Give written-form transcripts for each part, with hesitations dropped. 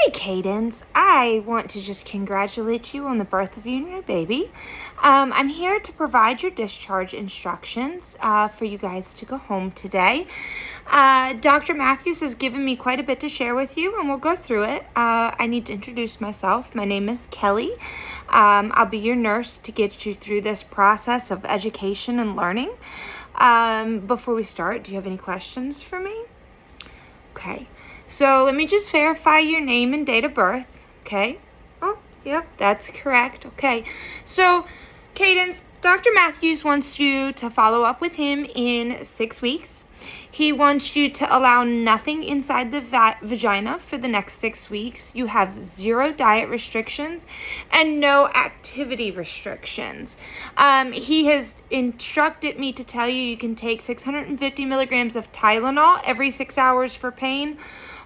Hey, Cadence. I want to just congratulate you on the birth of your new baby. I'm here to provide your discharge instructions for you guys to go home today. Dr. Matthews has given me quite a bit to share with you, and we'll go through it. I need to introduce myself. My name is Kelly. I'll be your nurse to get you through this process of education and learning. Before we start, do you have any questions for me? Okay. So let me just verify your name and date of birth. Okay. Oh, yep, that's correct. Okay. So, Cadence, Dr. Matthews wants you to follow up with him in 6 weeks. He wants you to allow nothing inside the vagina for the next 6 weeks. You have 0 diet restrictions and no activity restrictions. He has instructed me to tell you you can take 650 milligrams of Tylenol every 6 hours for pain,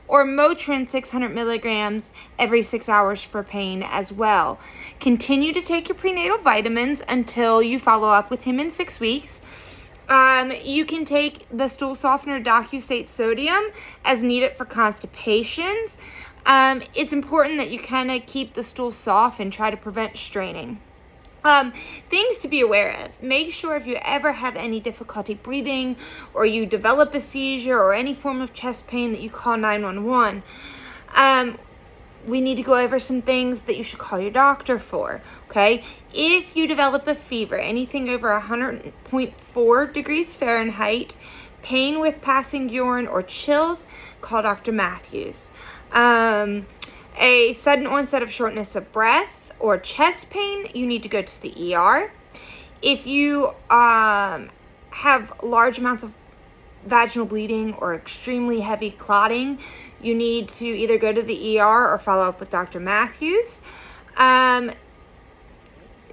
or Motrin 600 milligrams every 6 hours for pain as well. Continue to take your prenatal vitamins until you follow up with him in 6 weeks. You can take the stool softener Docusate Sodium as needed for constipations. It's important that you kind of keep the stool soft and try to prevent straining. Things to be aware of. Make sure if you ever have any difficulty breathing or you develop a seizure or any form of chest pain that you call 911. We need to go over some things that you should call your doctor for, okay? If you develop a fever, anything over 100.4 degrees Fahrenheit, pain with passing urine or chills, call Dr. Matthews. A sudden onset of shortness of breath or chest pain, you need to go to the ER. If you have large amounts of vaginal bleeding or extremely heavy clotting, you need to either go to the ER or follow up with Dr. Matthews.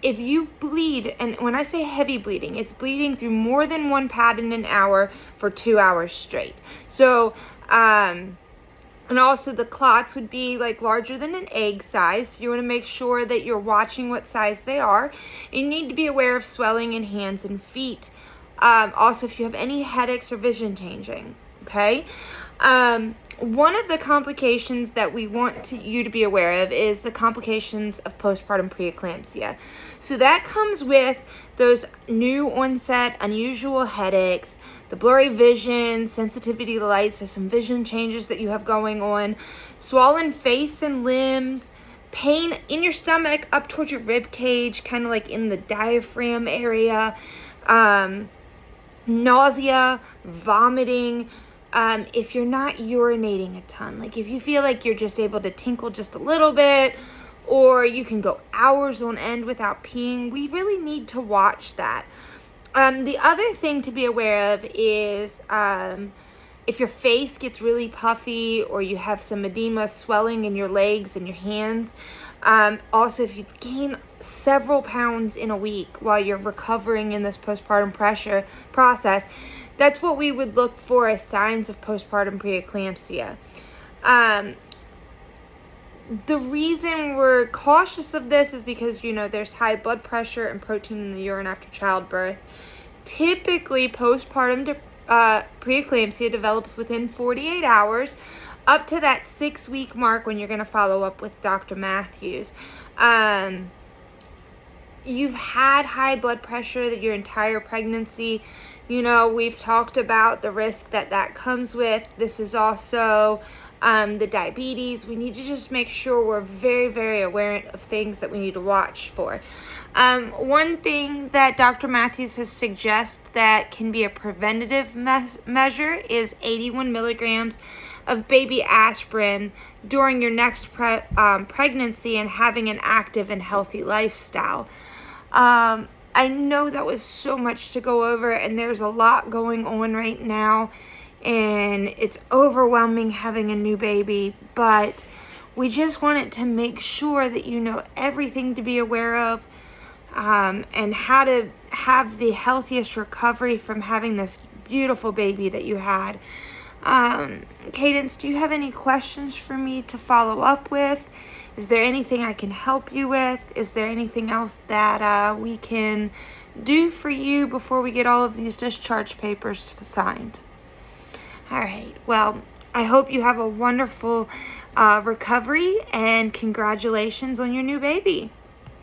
If you bleed, and when I say heavy bleeding, it's bleeding through more than one pad in an hour for 2 hours straight. So, and also the clots would be like larger than an egg size. So you want to make sure that you're watching what size they are. And you need to be aware of swelling in hands and feet. Also, if you have any headaches or vision changing, okay? One of the complications that we want you to be aware of is the complications of postpartum preeclampsia. So that comes with those new onset, unusual headaches, the blurry vision, sensitivity to light, so some vision changes that you have going on, swollen face and limbs, pain in your stomach up towards your rib cage, kind of like in the diaphragm area, nausea, vomiting. If you're not urinating a ton, like if you feel like you're just able to tinkle just a little bit, or you can go hours on end without peeing, we really need to watch that. The other thing to be aware of is if your face gets really puffy or you have some edema, swelling in your legs and your hands. Also, if you gain several pounds in a week while you're recovering in this postpartum pressure process, that's what we would look for as signs of postpartum preeclampsia. The reason we're cautious of this is because, there's high blood pressure and protein in the urine after childbirth. Typically, postpartum preeclampsia develops within 48 hours, up to that 6-week mark when you're going to follow up with Dr. Matthews. You've had high blood pressure your entire pregnancy. We've talked about the risk that comes with. This is also the diabetes. We need to just make sure we're very, very aware of things that we need to watch for. One thing that Dr. Matthews has suggested that can be a preventative measure is 81 milligrams of baby aspirin during your next pregnancy and having an active and healthy lifestyle. I know that was so much to go over, and there's a lot going on right now, and it's overwhelming having a new baby, but we just wanted to make sure that you know everything to be aware of, and how to have the healthiest recovery from having this beautiful baby that you had. Cadence, do you have any questions for me to follow up with? Is there anything I can help you with? Is there anything else that we can do for you before we get all of these discharge papers signed? All right. Well, I hope you have a wonderful recovery, and congratulations on your new baby.